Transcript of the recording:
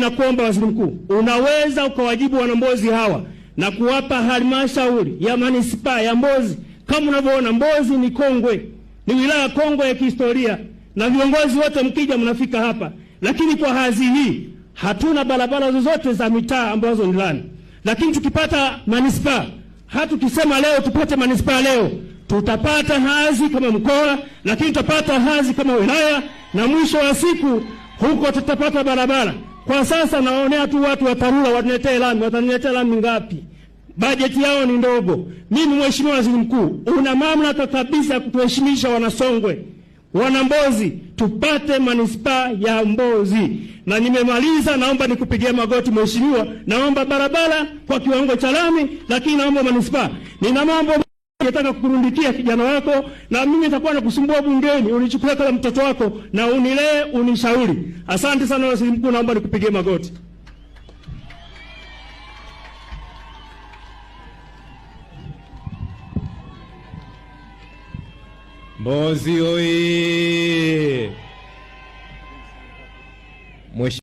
ninakuomba Waziri Mkuu, unaweza ukawajibu wanambozi hawa na kuwapa halmashauri ya manispaa ya Mbozi. Kama unavyoona Mbozi ni kongwe, ni wilaya kongwe ya kihistoria, na viongozi wote mkija mnafika hapa, lakini kwa hadhi hii hatuna barabara zozote za mitaa ambazo ni lami. Lakini tukipata manispaa, tukisema leo tupate manispaa leo, tutapata hadhi kama mkoa, lakini tutapata hadhi kama wilaya, na mwisho wa siku huko tutapata barabara. Kwa sasa naonea tu watu wa TARURA watuletee lami. Wataniletea lami ngapi? Bajeti yao ni ndogo. Mimi Mheshimiwa Waziri Mkuu, una mamlaka kabisa ya kutuheshimisha Wanasongwe, Wanambozi, tupate manispaa ya Mbozi. Na nimemaliza, naomba nikupigie magoti Mheshimiwa, naomba barabara kwa kiwango cha lami, lakini naomba manispaa. Nina mambo nataka kukurundikia kijana wako, na mimi nitakuwa nakusumbua bungeni, unichukue kama mtoto wako na unilee, unishauri. Asante sana Waziri Mkuu, naomba nikupigie magoti. Mbozi oye!